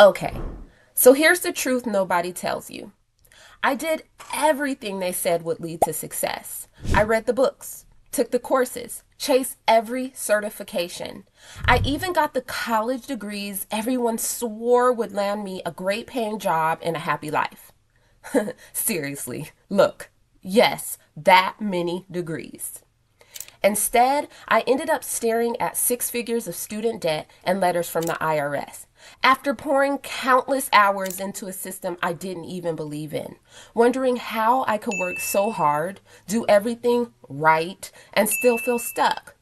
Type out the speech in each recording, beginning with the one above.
Okay, so here's the truth nobody tells you. I did everything they said would lead to success. I read the books, took the courses, chased every certification. I even got the college degrees everyone swore would land me a great paying job and a happy life. Seriously, look, yes, that many degrees. Instead, I ended up staring at six figures of student debt and letters from the IRS. After pouring countless hours into a system I didn't even believe in, wondering how I could work so hard, do everything right, and still feel stuck.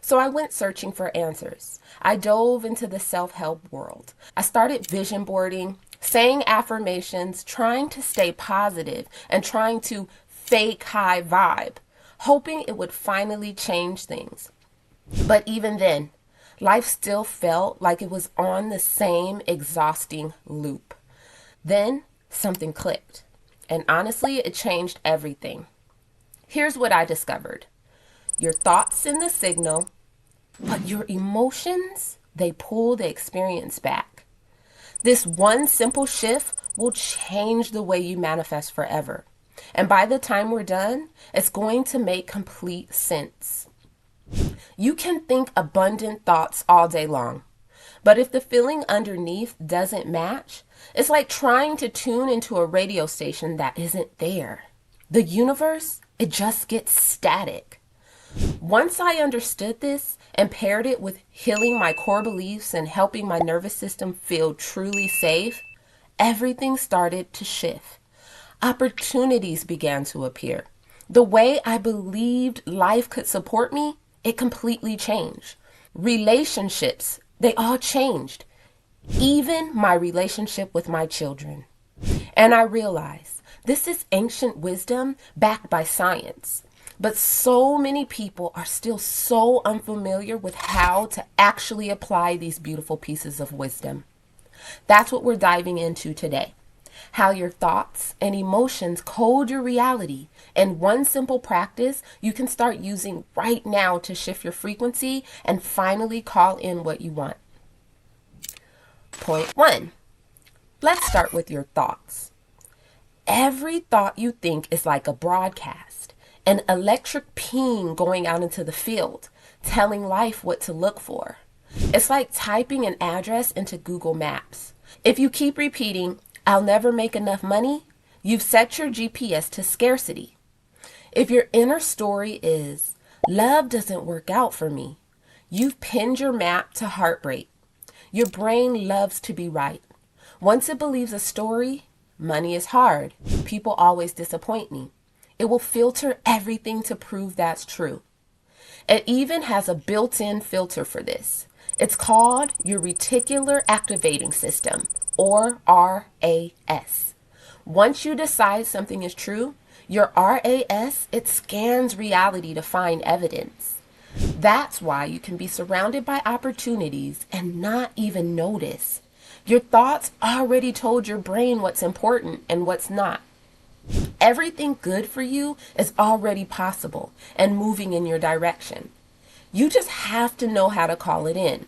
So I went searching for answers. I dove into the self-help world. I started vision boarding, saying affirmations, trying to stay positive, and trying to fake high vibe, hoping it would finally change things. But even then, life still felt like it was on the same exhausting loop. Then something clicked. And honestly, it changed everything. Here's what I discovered. Your thoughts send the signal, but your emotions, they pull the experience back. This one simple shift will change the way you manifest forever. And by the time we're done, it's going to make complete sense. You can think abundant thoughts all day long, but if the feeling underneath doesn't match, it's like trying to tune into a radio station that isn't there. The universe, it just gets static. Once I understood this and paired it with healing my core beliefs and helping my nervous system feel truly safe, everything started to shift. Opportunities began to appear. The way I believed life could support me, it completely changed. Relationships, they all changed. Even my relationship with my children. And I realized this is ancient wisdom backed by science. But so many people are still so unfamiliar with how to actually apply these beautiful pieces of wisdom. That's what we're diving into today. How your thoughts and emotions code your reality. And one simple practice you can start using right now to shift your frequency and finally call in what you want. Point one. Let's start with your thoughts. Every thought you think is like a broadcast, an electric ping going out into the field, telling life what to look for. It's like typing an address into Google Maps. If you keep repeating, I'll never make enough money, you've set your GPS to scarcity. If your inner story is, love doesn't work out for me, you've pinned your map to heartbreak. Your brain loves to be right. Once it believes a story, money is hard, people always disappoint me. It will filter everything to prove that's true. It even has a built-in filter for this. It's called your reticular activating system, or RAS. Once you decide something is true, your RAS, it scans reality to find evidence. That's why you can be surrounded by opportunities and not even notice. Your thoughts already told your brain what's important and what's not. Everything good for you is already possible and moving in your direction. You just have to know how to call it in.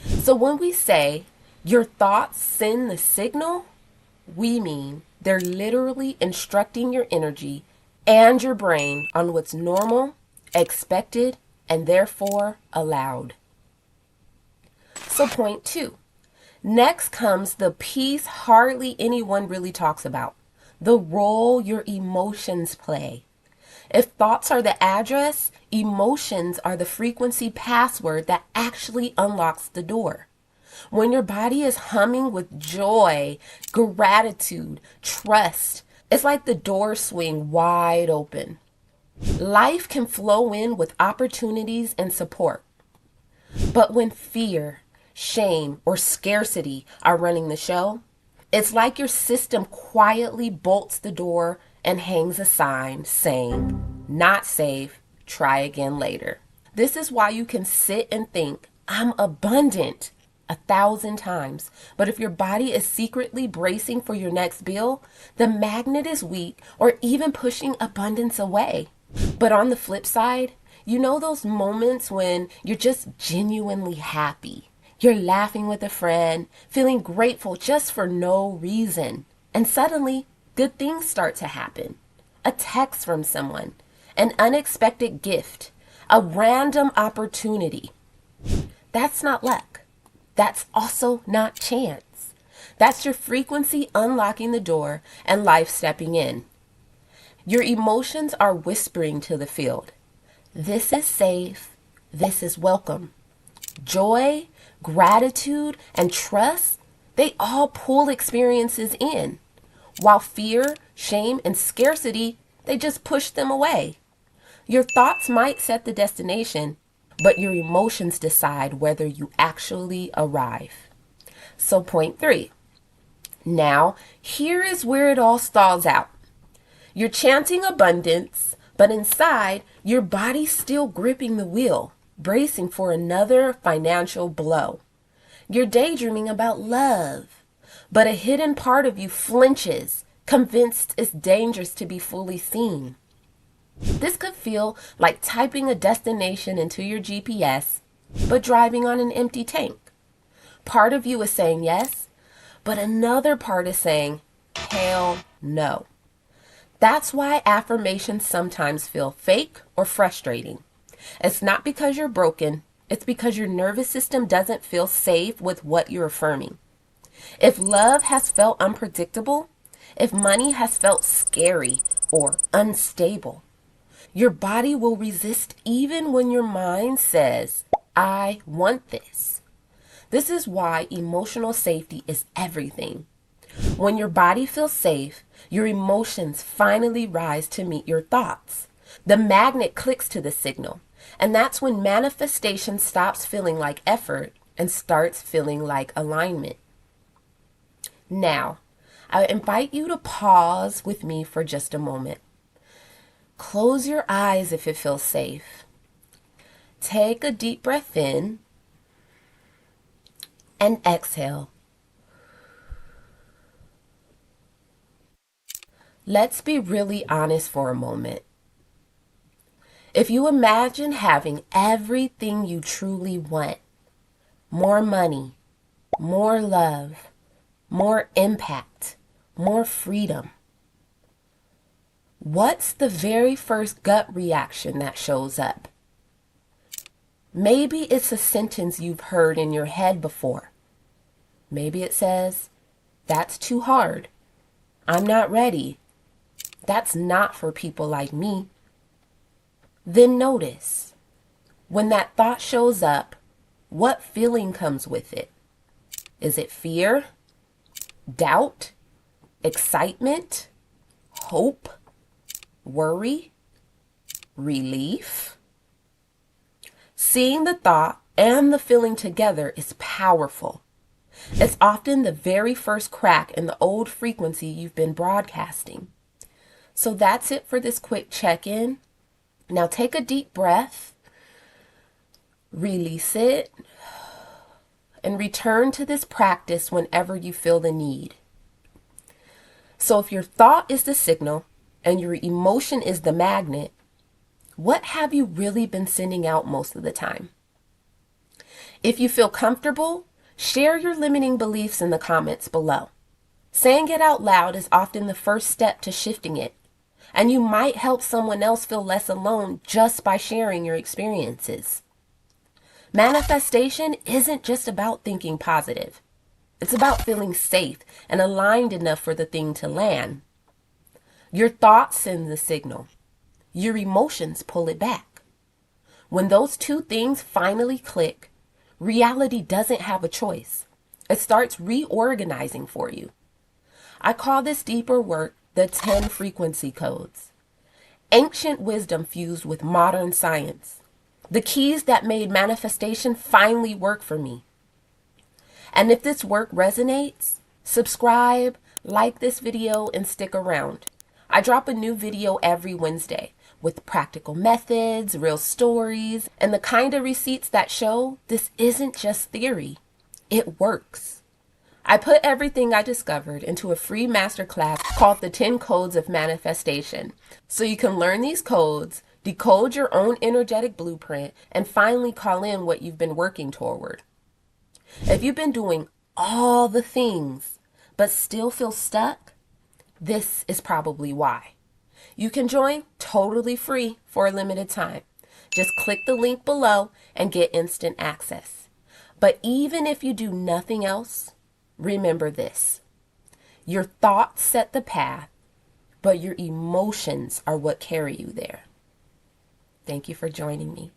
So when we say your thoughts send the signal, we mean they're literally instructing your energy and your brain on what's normal, expected, and therefore allowed. So point two. Next comes the piece hardly anyone really talks about, the role your emotions play. If thoughts are the address, emotions are the frequency password that actually unlocks the door. When your body is humming with joy, gratitude, trust, it's like the doors swing wide open. Life can flow in with opportunities and support. But when fear, shame, or scarcity are running the show, it's like your system quietly bolts the door and hangs a sign saying, not safe, try again later. This is why you can sit and think, I'm abundant 1,000 times. But if your body is secretly bracing for your next bill, the magnet is weak or even pushing abundance away. But on the flip side, you know those moments when you're just genuinely happy, You're laughing with a friend, feeling grateful just for no reason. And suddenly, good things start to happen. A text from someone, an unexpected gift, a random opportunity. That's not luck. That's also not chance. That's your frequency unlocking the door and life stepping in. Your emotions are whispering to the field. This is safe. This is welcome. Joy, gratitude, and trust, they all pull experiences in, while fear, shame, and scarcity, they just push them away. Your thoughts might set the destination, but your emotions decide whether you actually arrive. So point 3. Now, here is where it all stalls out. You're chanting abundance, but inside, your body's still gripping the wheel, bracing for another financial blow. You're daydreaming about love, but a hidden part of you flinches, convinced it's dangerous to be fully seen. This could feel like typing a destination into your GPS, but driving on an empty tank. Part of you is saying yes, but another part is saying, hell no. That's why affirmations sometimes feel fake or frustrating. It's not because you're broken, it's because your nervous system doesn't feel safe with what you're affirming. If love has felt unpredictable, if money has felt scary or unstable, your body will resist even when your mind says, I want this. This is why emotional safety is everything. When your body feels safe, your emotions finally rise to meet your thoughts. The magnet clicks to the signal, and that's when manifestation stops feeling like effort and starts feeling like alignment. Now, I invite you to pause with me for just a moment. Close your eyes if it feels safe. Take a deep breath in and exhale. Let's be really honest for a moment. If you imagine having everything you truly want, more money, more love, more impact, more freedom, what's the very first gut reaction that shows up? Maybe it's a sentence you've heard in your head before. Maybe it says, that's too hard. I'm not ready. That's not for people like me. Then notice, when that thought shows up, what feeling comes with it? Is it fear, doubt, excitement, hope, worry, relief? Seeing the thought and the feeling together is powerful. It's often the very first crack in the old frequency you've been broadcasting. So that's it for this quick check-in. Now take a deep breath, release it, and return to this practice whenever you feel the need. So if your thought is the signal and your emotion is the magnet, what have you really been sending out most of the time? If you feel comfortable, share your limiting beliefs in the comments below. Saying it out loud is often the first step to shifting it, and you might help someone else feel less alone just by sharing your experiences. Manifestation isn't just about thinking positive. It's about feeling safe and aligned enough for the thing to land. Your thoughts send the signal. Your emotions pull it back. When those two things finally click, reality doesn't have a choice. It starts reorganizing for you. I call this deeper work the 10 frequency codes. Ancient wisdom fused with modern science. The keys that made manifestation finally work for me. And if this work resonates, subscribe, like this video, and stick around. I drop a new video every Wednesday with practical methods, real stories, and the kind of receipts that show this isn't just theory. It works. I put everything I discovered into a free masterclass called the 10 Codes of Manifestation. So you can learn these codes, decode your own energetic blueprint, and finally call in what you've been working toward. If you've been doing all the things but still feel stuck, this is probably why. You can join totally free for a limited time. Just click the link below and get instant access. But even if you do nothing else, remember this. Your thoughts set the path, but your emotions are what carry you there. Thank you for joining me.